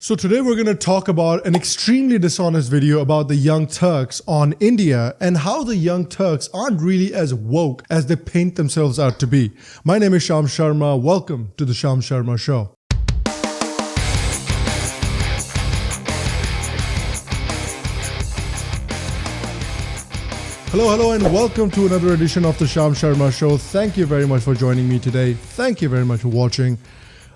So today we're going to talk about an extremely dishonest video about the Young Turks on India and how the Young Turks aren't really as woke as they paint themselves out to be. My name is Sham Sharma. Welcome to the Sham Sharma Show. Hello and welcome to another edition of the Sham Sharma Show. Thank you very much for joining me today. Thank you very much for watching.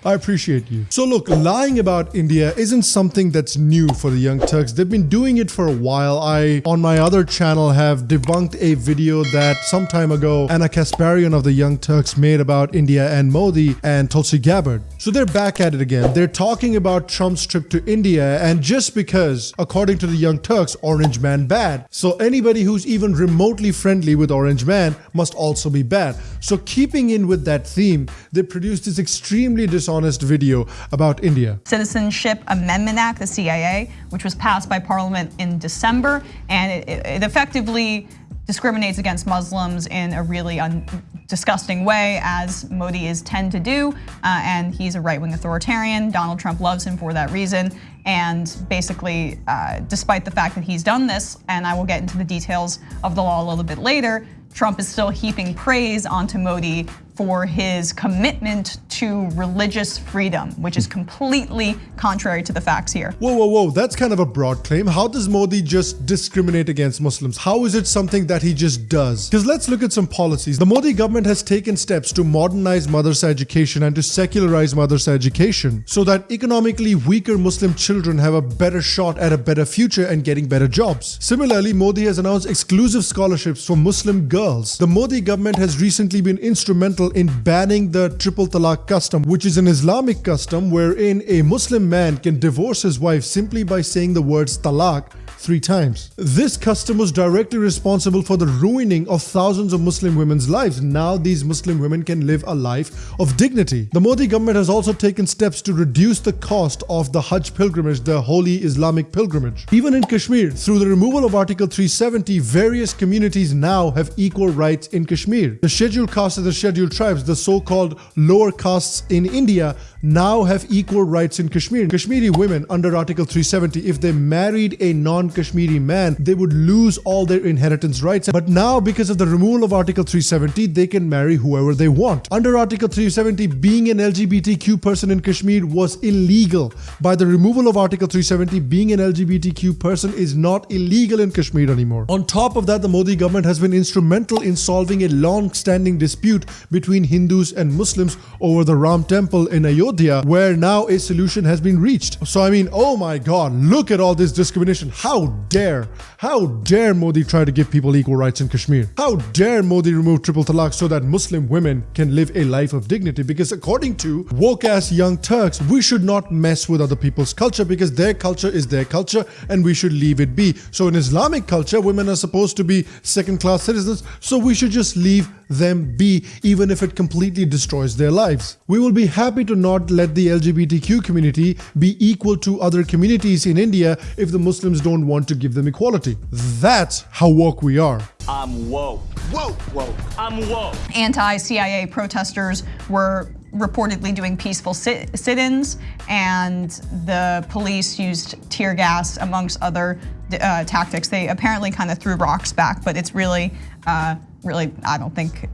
I appreciate you. So look, lying about India isn't something that's new for the Young Turks. They've been doing it for a while. I, on my other channel, have debunked a video that some time ago Anna Kasparian of the Young Turks made about India and Modi and Tulsi Gabbard. So they're back at it again. They're talking about Trump's trip to India, and just because, according to the Young Turks, Orange Man bad. So anybody who's even remotely friendly with Orange Man must also be bad. So keeping in with that theme, they produced this extremely dishonest video about India. Citizenship Amendment Act, the CAA, which was passed by Parliament in December, and it effectively discriminates against Muslims in a really disgusting way, as Modi tend to do, and he's a right-wing authoritarian. Donald Trump loves him for that reason, and basically, despite the fact that he's done this, and I will get into the details of the law a little bit later, Trump is still heaping praise onto Modi for his commitment to religious freedom, which is completely contrary to the facts here. Whoa, that's kind of a broad claim. How does Modi just discriminate against Muslims? How is it something that he just does? Because let's look at some policies. The Modi government has taken steps to modernize madrasa education and to secularize madrasa education so that economically weaker Muslim children have a better shot at a better future and getting better jobs. Similarly, Modi has announced exclusive scholarships for Muslim girls. The Modi government has recently been instrumental in banning the triple talaq custom, which is an Islamic custom wherein a Muslim man can divorce his wife simply by saying the words talaq 3 times. This custom was directly responsible for the ruining of thousands of Muslim women's lives. Now these Muslim women can live a life of dignity. The Modi government has also taken steps to reduce the cost of the Hajj pilgrimage, the holy Islamic pilgrimage. Even in Kashmir, through the removal of Article 370, various communities now have equal rights in Kashmir. The scheduled castes and the scheduled tribes, the so-called lower castes in India, now have equal rights in Kashmir. Kashmiri women under Article 370, if they married a non-Kashmiri man, they would lose all their inheritance rights. But now, because of the removal of Article 370, they can marry whoever they want. Under Article 370, being an LGBTQ person in Kashmir was illegal. By the removal of Article 370, being an LGBTQ person is not illegal in Kashmir anymore. On top of that, the Modi government has been instrumental in solving a long-standing dispute between Hindus and Muslims over the Ram temple in Ayodhya, where now a solution has been reached. So I mean, oh my God, look at all this discrimination. How dare Modi try to give people equal rights in Kashmir? How dare Modi remove triple talaq so that Muslim women can live a life of dignity? Because according to woke-ass Young Turks, we should not mess with other people's culture because their culture is their culture and we should leave it be. So in Islamic culture, women are supposed to be second-class citizens, so we should just leave them be, even if it completely destroys their lives. We will be happy to not let the LGBTQ community be equal to other communities in India if the Muslims don't want to give them equality. That's how woke we are. I'm woke. Woke. I'm woke. Anti-CAA protesters were reportedly doing peaceful sit-ins, and the police used tear gas amongst other tactics. They apparently kind of threw rocks back, but it's really, I don't think,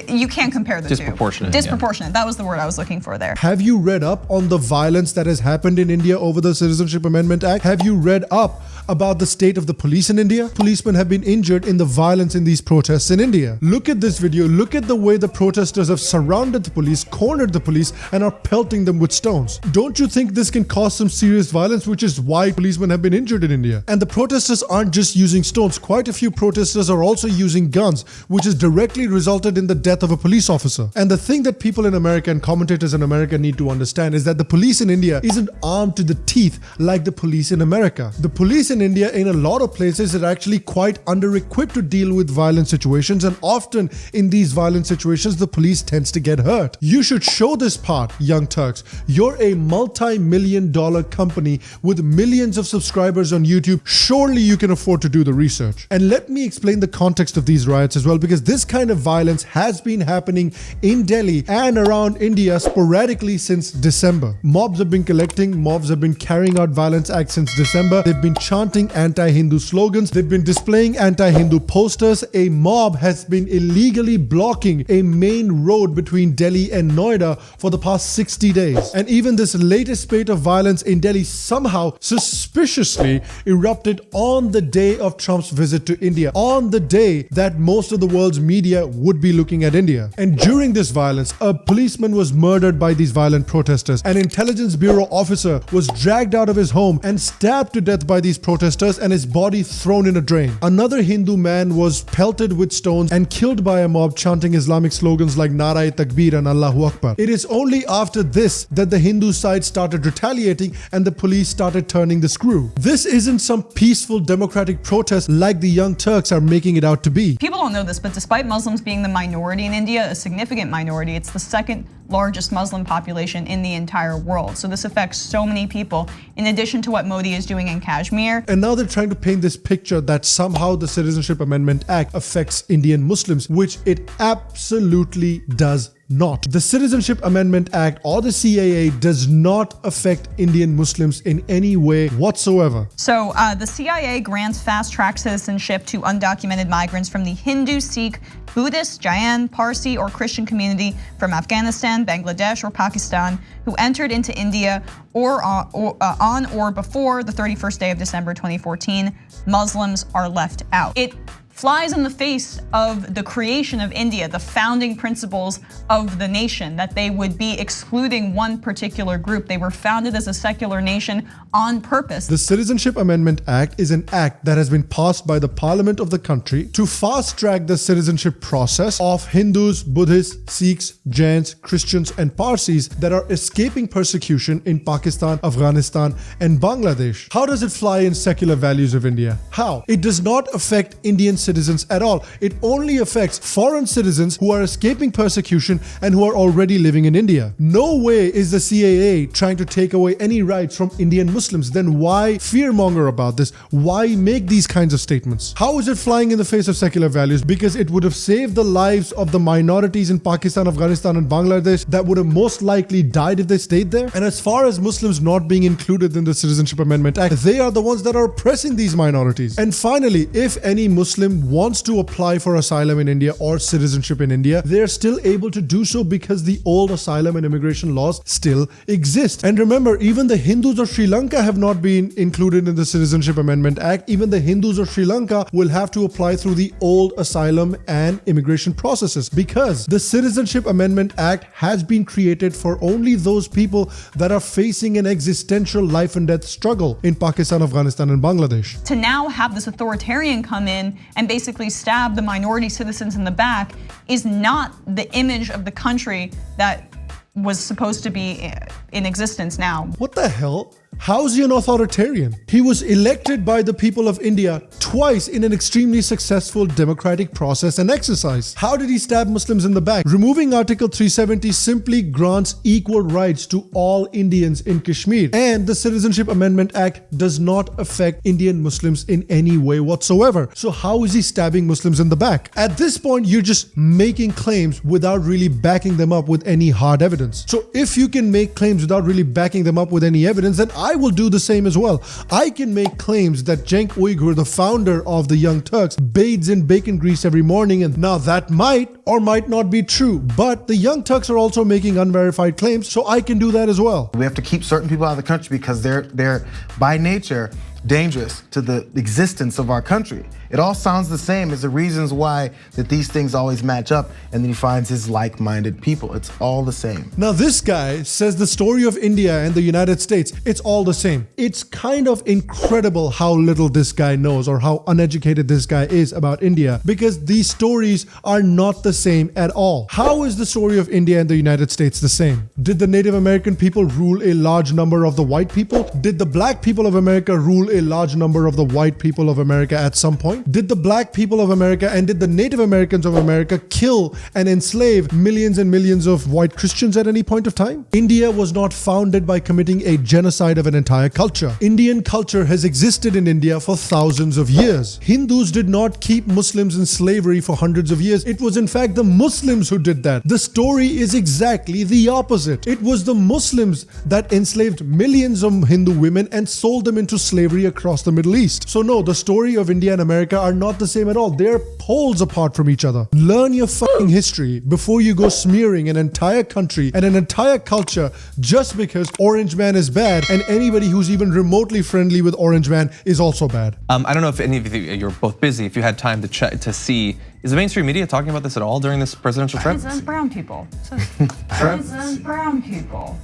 you can't compare the two. Disproportionate. Yeah. That was the word I was looking for there. Have you read up on the violence that has happened in India over the Citizenship Amendment Act? Have you read up about the state of the police in India? Policemen have been injured in the violence in these protests in India. Look at this video. Look at the way the protesters have surrounded the police, cornered the police, and are pelting them with stones. Don't you think this can cause some serious violence, which is why policemen have been injured in India? And the protesters aren't just using stones. Quite a few protesters are also using guns, which has directly resulted in the death of a police officer. And the thing that people in America and commentators in America need to understand is that the police in India isn't armed to the teeth like the police in America. The police in India, in a lot of places, are actually quite under-equipped to deal with violent situations, and often in these violent situations, the police tends to get hurt. You should show this part, Young Turks. You're a multi-million-dollar company with millions of subscribers on YouTube. Surely you can afford to do the research. And let me explain the context of these riots as well, because this kind of violence has has been happening in Delhi and around India sporadically since December. Mobs have been collecting, mobs have been carrying out violence acts since December. They've been chanting anti-Hindu slogans, they've been displaying anti-Hindu posters. A mob has been illegally blocking a main road between Delhi and Noida for the past 60 days. And even this latest spate of violence in Delhi somehow suspiciously erupted on the day of Trump's visit to India, on the day that most of the world's media would be looking at India. And during this violence, a policeman was murdered by these violent protesters. An intelligence bureau officer was dragged out of his home and stabbed to death by these protesters and his body thrown in a drain. Another Hindu man was pelted with stones and killed by a mob chanting Islamic slogans like Nara-e-Takbir and Allahu Akbar. It is only after this that the Hindu side started retaliating and the police started turning the screw. This isn't some peaceful democratic protest like the Young Turks are making it out to be. People don't know this, but despite Muslims being the minority in India, a significant minority, it's the second largest Muslim population in the entire world. So this affects so many people, in addition to what Modi is doing in Kashmir. And now they're trying to paint this picture that somehow the Citizenship Amendment Act affects Indian Muslims, which it absolutely does not. The Citizenship Amendment Act or the CAA does not affect Indian Muslims in any way whatsoever. So the CIA grants fast-track citizenship to undocumented migrants from the Hindu, Sikh, Buddhist, Jain, Parsi, or Christian community from Afghanistan, Bangladesh, or Pakistan who entered into India on or before the 31st day of December 2014. Muslims are left out. It flies in the face of the creation of India, the founding principles of the nation, that they would be excluding one particular group. They were founded as a secular nation on purpose. The Citizenship Amendment Act is an act that has been passed by the parliament of the country to fast-track the citizenship process of Hindus, Buddhists, Sikhs, Jains, Christians, and Parsis that are escaping persecution in Pakistan, Afghanistan, and Bangladesh. How does it fly in secular values of India? How? It does not affect Indian citizens at all. It only affects foreign citizens who are escaping persecution and who are already living in India. No way is the CAA trying to take away any rights from Indian Muslims. Then why fearmonger about this? Why make these kinds of statements? How is it flying in the face of secular values? Because it would have saved the lives of the minorities in Pakistan, Afghanistan, and Bangladesh that would have most likely died if they stayed there. And as far as Muslims not being included in the Citizenship Amendment Act, they are the ones that are oppressing these minorities. And finally, if any Muslim wants to apply for asylum in India or citizenship in India, they're still able to do so because the old asylum and immigration laws still exist. And remember, even the Hindus of Sri Lanka have not been included in the Citizenship Amendment Act. Even the Hindus of Sri Lanka will have to apply through the old asylum and immigration processes because the Citizenship Amendment Act has been created for only those people that are facing an existential life and death struggle in Pakistan, Afghanistan, and Bangladesh. To now have this authoritarian come in and basically stab the minority citizens in the back is not the image of the country that was supposed to be in existence now. What the hell? How's he an authoritarian? He was elected by the people of India twice in an extremely successful democratic process and exercise. How did he stab Muslims in the back? Removing Article 370 simply grants equal rights to all Indians in Kashmir. And the Citizenship Amendment Act does not affect Indian Muslims in any way whatsoever. So how is he stabbing Muslims in the back? At this point, you're just making claims without really backing them up with any hard evidence. So if you can make claims without really backing them up with any evidence, then I will do the same as well. I can make claims that Cenk Uygur, the founder of the Young Turks, bathes in bacon grease every morning, and now that might or might not be true. But the Young Turks are also making unverified claims, so I can do that as well. We have to keep certain people out of the country because they're by nature dangerous to the existence of our country. It all sounds the same as the reasons why that these things always match up, and then he finds his like-minded people. It's all the same. Now this guy says the story of India and the United States, it's all the same. It's kind of incredible how little this guy knows or how uneducated this guy is about India, because these stories are not the same at all. How is the story of India and the United States the same? Did the Native American people rule a large number of the white people? Did the black people of America rule a large number of the white people of America at some point? Did the black people of America and did the Native Americans of America kill and enslave millions and millions of white Christians at any point of time? India was not founded by committing a genocide of an entire culture. Indian culture has existed in India for thousands of years. Hindus did not keep Muslims in slavery for hundreds of years. It was in fact the Muslims who did that. The story is exactly the opposite. It was the Muslims that enslaved millions of Hindu women and sold them into slavery across the Middle East. So no, the story of India and America are not the same at all. They're poles apart from each other. Learn your fucking history before you go smearing an entire country and an entire culture just because Orange Man is bad and anybody who's even remotely friendly with Orange Man is also bad. I don't know if any of you, you're both busy, if you had time to check to see, is the mainstream media talking about this at all during this presidential trip? It's brown people. It's brown people.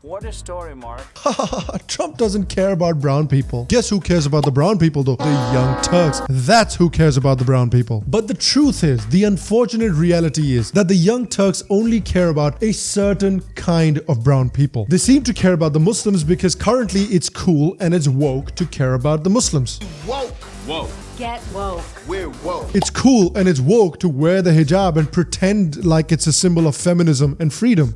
What a story, Mark. Trump doesn't care about brown people. Guess who cares about the brown people though? The Young Turks. That's who cares about the brown people. But the truth is, the unfortunate reality is that the Young Turks only care about a certain kind of brown people. They seem to care about the Muslims because currently it's cool and it's woke to care about the Muslims. Woke. Whoa. Get woke. We're woke. It's cool and it's woke to wear the hijab and pretend like it's a symbol of feminism and freedom.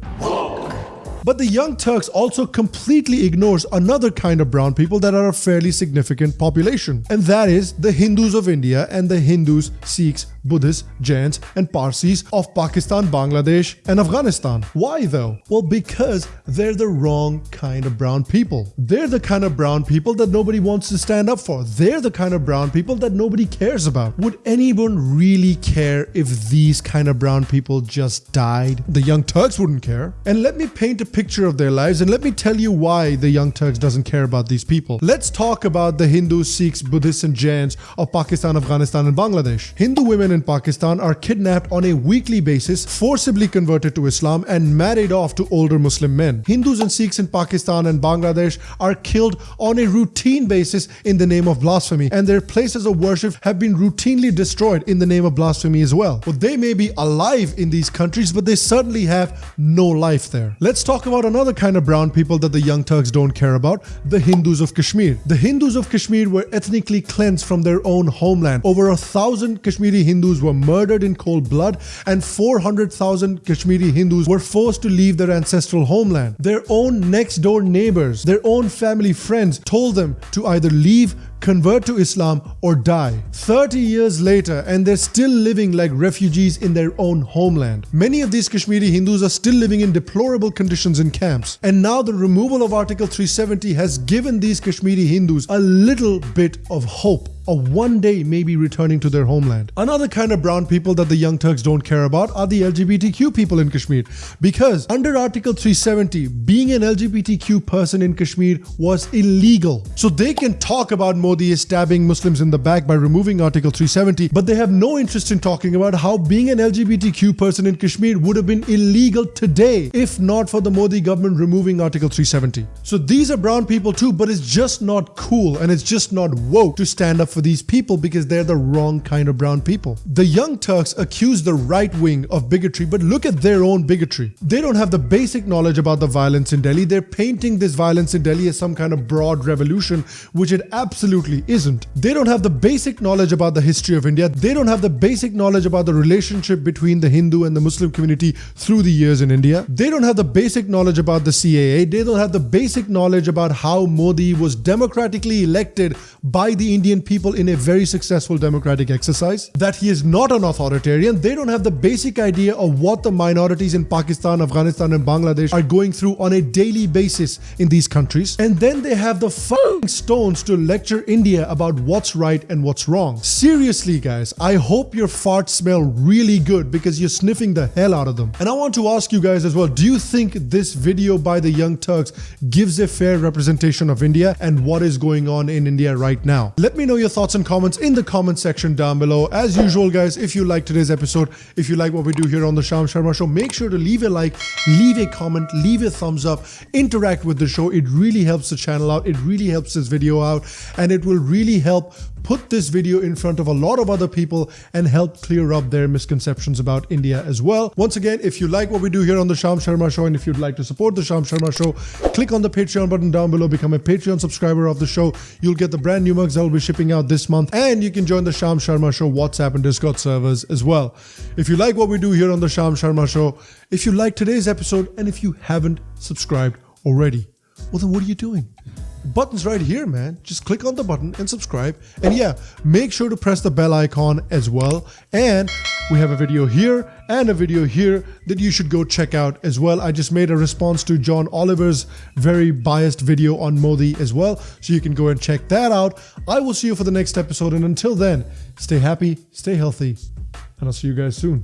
But the Young Turks also completely ignores another kind of brown people that are a fairly significant population. And that is the Hindus of India and the Hindus, Sikhs, Buddhists, Jains and Parsis of Pakistan, Bangladesh and Afghanistan. Why though? Well, because they're the wrong kind of brown people. They're the kind of brown people that nobody wants to stand up for. They're the kind of brown people that nobody cares about. Would anyone really care if these kind of brown people just died? The Young Turks wouldn't care. And let me paint a picture of their lives and let me tell you why the Young Turks doesn't care about these people. Let's talk about the Hindus, Sikhs, Buddhists and Jains of Pakistan, Afghanistan and Bangladesh. Hindu women in Pakistan are kidnapped on a weekly basis, forcibly converted to Islam and married off to older Muslim men. Hindus and Sikhs in Pakistan and Bangladesh are killed on a routine basis in the name of blasphemy, and their places of worship have been routinely destroyed in the name of blasphemy as well. Well, they may be alive in these countries, but they certainly have no life there. Let's talk about another kind of brown people that the Young Turks don't care about, the Hindus of Kashmir. The Hindus of Kashmir were ethnically cleansed from their own homeland. Over 1,000 Kashmiri Hindus were murdered in cold blood and 400,000 Kashmiri Hindus were forced to leave their ancestral homeland. Their own next door neighbors, their own family friends told them to either leave, convert to Islam or die. 30 years later and they're still living like refugees in their own homeland. Many of these Kashmiri Hindus are still living in deplorable conditions in camps. And now the removal of Article 370 has given these Kashmiri Hindus a little bit of hope of one day maybe returning to their homeland. Another kind of brown people that the Young Turks don't care about are the LGBTQ people in Kashmir, because under Article 370, being an LGBTQ person in Kashmir was illegal. So they can talk about Modi stabbing Muslims in the back by removing Article 370, but they have no interest in talking about how being an LGBTQ person in Kashmir would have been illegal today if not for the Modi government removing Article 370. So these are brown people too, but it's just not cool and it's just not woke to stand up for these people because they're the wrong kind of brown people. The Young Turks accuse the right wing of bigotry, but look at their own bigotry. They don't have the basic knowledge about the violence in Delhi. They're painting this violence in Delhi as some kind of broad revolution, which it absolutely isn't. They don't have the basic knowledge about the history of India. They don't have the basic knowledge about the relationship between the Hindu and the Muslim community through the years in India. They don't have the basic knowledge about the CAA. They don't have the basic knowledge about how Modi was democratically elected by the Indian people in a very successful democratic exercise, that he is not an authoritarian. They don't have the basic idea of what the minorities in Pakistan, Afghanistan and Bangladesh are going through on a daily basis in these countries. And then they have the fucking stones to lecture India about what's right and what's wrong. Seriously guys, I hope your farts smell really good because you're sniffing the hell out of them. And I want to ask you guys as well, do you think this video by the Young Turks gives a fair representation of India and what is going on in India right now? Let me know your thoughts and comments in the comment section down below. As usual guys, if you like today's episode, if you like what we do here on the Sham Sharma Show, make sure to leave a like, leave a comment, leave a thumbs up, interact with the show. It really helps the channel out, it really helps this video out, and it will really help put this video in front of a lot of other people and help clear up their misconceptions about India as well. Once again, if you like what we do here on the Sham Sharma Show, and if you'd like to support the Sham Sharma Show, click on the Patreon button down below, become a Patreon subscriber of the show. You'll get the brand new mugs that will be shipping out this month, and you can join the Sham Sharma Show WhatsApp and Discord servers as well. If you like what we do here on the Sham Sharma Show, if you like today's episode, and if you haven't subscribed already, well then what are you doing? Button's right here, man. Just click on the button and subscribe. And yeah, make sure to press the bell icon as well. And we have a video here and a video here that you should go check out as well. I just made a response to John Oliver's very biased video on Modi as well, so you can go and check that out. I will see you for the next episode, and until then, stay happy, stay healthy, and I'll see you guys soon.